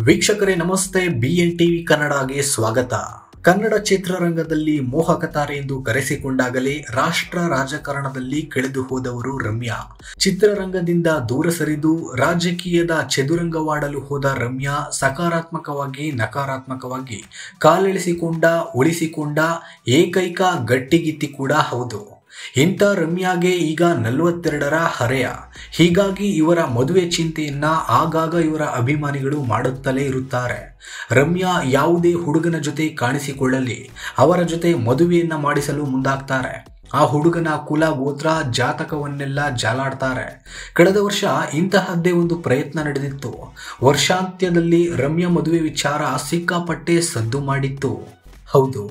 ವೀಕ್ಷಕರೇ ನಮಸ್ತೆ, BN TV ಕನ್ನಡಗೆ ಸ್ವಾಗತ. ಕನ್ನಡ ಚಿತ್ರರಂಗದಲ್ಲಿ ಮೋಹಕತಾರೆ ಎಂದು ಕರೆಸಿಕೊಂಡಾಗಲೇ ರಾಷ್ಟ್ರ ರಾಜಕಾರಣದಲ್ಲಿ ಕಳೆದು ಹೋದವರು ರಮ್ಯಾ. ಚಿತ್ರರಂಗದಿಂದ ದೂರ ಸರಿದು ರಾಜಕೀಯದ ಚದುರಂಗವಾಡಲು ಹೋದ ರಮ್ಯಾ ಸಕಾರಾತ್ಮಕವಾಗಿ ನಕಾರಾತ್ಮಕವಾಗಿ ಕಾಲೆಳೆಸಿಕೊಂಡ ಉಳಿಸಿಕೊಂಡ ಏಕೈಕ ಗಟ್ಟಿಗಿತ್ತಿ ಕೂಡ ಹೌದು. ಇಂಥ ರಮ್ಯಾಗೆ ಈಗ 42ರ ಹರೆಯ. ಹೀಗಾಗಿ ಇವರ ಮದುವೆ ಚಿಂತೆಯನ್ನ ಆಗಾಗ ಇವರ ಅಭಿಮಾನಿಗಳು ಮಾಡುತ್ತಲೇ ಇರುತ್ತಾರೆ. ರಮ್ಯಾ ಯಾವುದೇ ಹುಡುಗನ ಜೊತೆ ಕಾಣಿಸಿಕೊಳ್ಳಲಿ ಅವರ ಜೊತೆ ಮದುವೆಯನ್ನ ಮಾಡಿಸಲು ಮುಂದಾಗ್ತಾರೆ. ಆ ಹುಡುಗನ ಕುಲ ಗೋತ್ರ ಜಾತಕವನ್ನೆಲ್ಲ ಜಾಲಾಡ್ತಾರೆ. ಕಳೆದ ವರ್ಷ ಇಂತಹದ್ದೇ ಒಂದು ಪ್ರಯತ್ನ ನಡೆದಿತ್ತು. ವರ್ಷಾಂತ್ಯದಲ್ಲಿ ರಮ್ಯಾ ಮದುವೆ ವಿಚಾರ ಸಿಕ್ಕಾಪಟ್ಟೆ ಸದ್ದು ಮಾಡಿತ್ತು. ಹೌದು,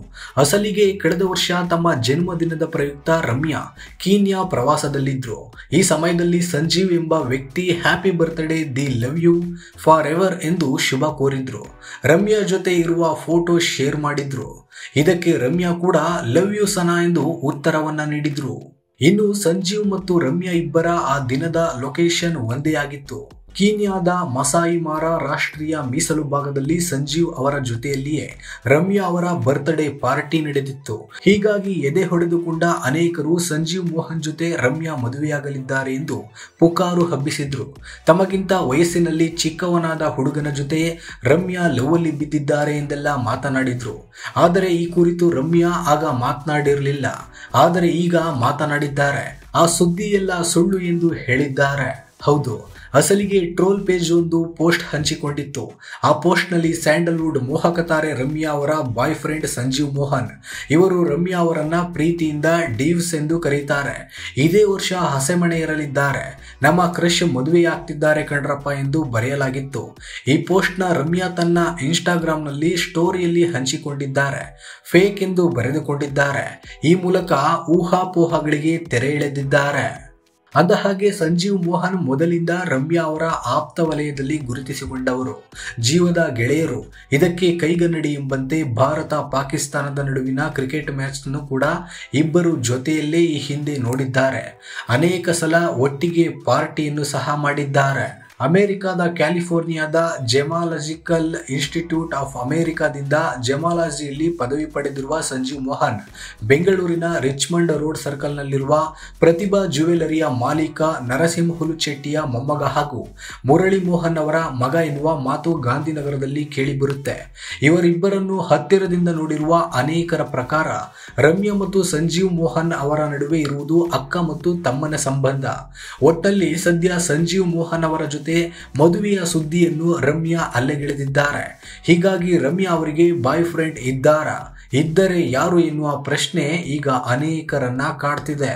ಅಸಲಿಗೆ ಕಳೆದ ವರ್ಷ ತಮ್ಮ ಜನ್ಮದಿನದ ಪ್ರಯುಕ್ತ ರಮ್ಯಾ ಕೀನ್ಯಾ ಪ್ರವಾಸದಲ್ಲಿದ್ದರು. ಈ ಸಮಯದಲ್ಲಿ ಸಂಜೀವ್ ಎಂಬ ವ್ಯಕ್ತಿ happy birthday, the love you forever ಎಂದು ಶುಭ ಕೋರಿದ್ರು. ರಮ್ಯಾ ಜೊತೆ ಇರುವ ಫೋಟೋ ಶೇರ್ ಮಾಡಿದ್ರು. ಇದಕ್ಕೆ ರಮ್ಯಾ ಕೂಡ ಲವ್ ಯು ಸನಾ ಎಂದು ಉತ್ತರವನ್ನ ನೀಡಿದ್ರು. ಇನ್ನು ಸಂಜೀವ್ ಮತ್ತು ರಮ್ಯಾ ಇಬ್ಬರ ಆ ದಿನದ ಲೊಕೇಶನ್ ಒಂದೇ ಆಗಿತ್ತು. ಕೀನ್ಯಾದ ಮಸಾಯಿ ಮಾರಾ ರಾಷ್ಟ್ರೀಯ ಮೀಸಲು ಭಾಗದಲ್ಲಿ ಸಂಜೀವ್ ಅವರ ಜೊತೆಯಲ್ಲಿಯೇ ರಮ್ಯಾ ಅವರ ಬರ್ತ್ಡೇ ಪಾರ್ಟಿ ನಡೆದಿತ್ತು. ಹೀಗಾಗಿ ಎದೆ ಹೊಡೆದುಕೊಂಡ ಅನೇಕರು ಸಂಜೀವ್ ಮೋಹನ್ ಜೊತೆ ರಮ್ಯಾ ಮದುವೆಯಾಗಲಿದ್ದಾರೆ ಎಂದು ಪುಕಾರು ಹಬ್ಬಿಸಿದ್ರು. ತಮಗಿಂತ ವಯಸ್ಸಿನಲ್ಲಿ ಚಿಕ್ಕವನಾದ ಹುಡುಗನ ಜೊತೆ ರಮ್ಯಾ ಲವ್ ಅಲ್ಲಿ ಬಿದ್ದಿದ್ದಾರೆ ಎಂದೆಲ್ಲ ಮಾತನಾಡಿದ್ರು. ಆದರೆ ಈ ಕುರಿತು ರಮ್ಯಾ ಆಗ ಮಾತನಾಡಿರಲಿಲ್ಲ. ಆದರೆ ಈಗ ಮಾತನಾಡಿದ್ದಾರೆ. ಆ ಸುದ್ದಿಯೆಲ್ಲ ಸುಳ್ಳು ಎಂದು ಹೇಳಿದ್ದಾರೆ. ಹೌದು, ಅಸಲಿಗೆ ಟ್ರೋಲ್ ಪೇಜ್ ಒಂದು ಪೋಸ್ಟ್ ಹಂಚಿಕೊಂಡಿತ್ತು. ಆ ಪೋಸ್ಟ್ನಲ್ಲಿ ಸ್ಯಾಂಡಲ್ವುಡ್ ಮೋಹಕತಾರೆ ರಮ್ಯಾ ಅವರ ಬಾಯ್ ಫ್ರೆಂಡ್ ಸಂಜೀವ್ ಮೋಹನ್, ಇವರು ರಮ್ಯಾ ಅವರನ್ನ ಪ್ರೀತಿಯಿಂದ ಡೀವ್ಸ್ ಎಂದು ಕರೀತಾರೆ. ಇದೇ ವರ್ಷ ಹಸೆಮಣೆಯರಲಿದ್ದಾರೆ, ನಮ್ಮ ಕ್ರಶ್ ಮದುವೆಯಾಗ್ತಿದ್ದಾರೆ ಕಣ್ರಪ್ಪ ಎಂದು ಬರೆಯಲಾಗಿತ್ತು. ಈ ಪೋಸ್ಟ್ನ ರಮ್ಯಾ ತನ್ನ ಇನ್ಸ್ಟಾಗ್ರಾಮ್ನಲ್ಲಿ ಸ್ಟೋರಿಯಲ್ಲಿ ಹಂಚಿಕೊಂಡಿದ್ದಾರೆ. ಫೇಕ್ ಎಂದು ಬರೆದುಕೊಂಡಿದ್ದಾರೆ. ಈ ಮೂಲಕ ಊಹಾಪೋಹಗಳಿಗೆ ತೆರೆ ಎಳೆದಿದ್ದಾರೆ. ಅಂದಹಾಗೆ ಸಂಜೀವ್ ಮೋಹನ್ ಮೊದಲಿಂದ ರಮ್ಯಾ ಅವರ ಆಪ್ತ ವಲಯದಲ್ಲಿ ಗುರುತಿಸಿಕೊಂಡವರು, ಜೀವದ ಗೆಳೆಯರು. ಇದಕ್ಕೆ ಕೈಗನ್ನಡಿ ಎಂಬಂತೆ ಭಾರತ ಪಾಕಿಸ್ತಾನದ ನಡುವಿನ ಕ್ರಿಕೆಟ್ ಮ್ಯಾಚ್ ಅನ್ನು ಕೂಡ ಇಬ್ಬರು ಜೊತೆಯಲ್ಲೇ ಈ ಹಿಂದೆ ನೋಡಿದ್ದಾರೆ. ಅನೇಕ ಸಲ ಒಟ್ಟಿಗೆ ಪಾರ್ಟಿಯನ್ನು ಸಹ ಮಾಡಿದ್ದಾರೆ. ಅಮೆರಿಕದ ಕ್ಯಾಲಿಫೋರ್ನಿಯಾದ ಜೆಮಾಲಜಿಕಲ್ ಇನ್ಸ್ಟಿಟ್ಯೂಟ್ ಆಫ್ ಅಮೆರಿಕಾದಿಂದ ಜೆಮಾಲಜಿಯಲ್ಲಿ ಪದವಿ ಪಡೆದಿರುವ ಸಂಜೀವ್ ಮೋಹನ್ ಬೆಂಗಳೂರಿನ ರಿಚ್ಮಂಡ್ ರೋಡ್ ಸರ್ಕಲ್ನಲ್ಲಿರುವ ಪ್ರತಿಭಾ ಜ್ಯುವೆಲರಿಯ ಮಾಲೀಕ ನರಸಿಂಹ ಹುಲುಚೆಟ್ಟಿಯ ಮೊಮ್ಮಗ ಹಾಗೂ ಮುರಳಿ ಮೋಹನ್ ಅವರ ಮಗ ಎನ್ನುವ ಮಾತು ಗಾಂಧಿನಗರದಲ್ಲಿ ಕೇಳಿಬರುತ್ತೆ. ಇವರಿಬ್ಬರನ್ನು ಹತ್ತಿರದಿಂದ ನೋಡಿರುವ ಅನೇಕರ ಪ್ರಕಾರ ರಮ್ಯಾ ಮತ್ತು ಸಂಜೀವ್ ಮೋಹನ್ ಅವರ ನಡುವೆ ಇರುವುದು ಅಕ್ಕ ಮತ್ತು ತಮ್ಮನ ಸಂಬಂಧ. ಒಟ್ಟಲ್ಲಿ ಸದ್ಯ ಸಂಜೀವ್ ಮೋಹನ್ ಅವರ ಜೊತೆ ಮದುವೆಯ ಸುದ್ದಿಯನ್ನು ರಮ್ಯಾ ಅಲ್ಲೆಗೆಳೆದಿದ್ದಾರೆ. ಹೀಗಾಗಿ ರಮ್ಯಾ ಅವರಿಗೆ ಬಾಯ್ ಫ್ರೆಂಡ್ ಇದ್ದಾರಾ, ಇದ್ದರೆ ಯಾರು ಎನ್ನುವ ಪ್ರಶ್ನೆ ಈಗ ಅನೇಕರನ್ನ ಕಾಡ್ತಿದೆ.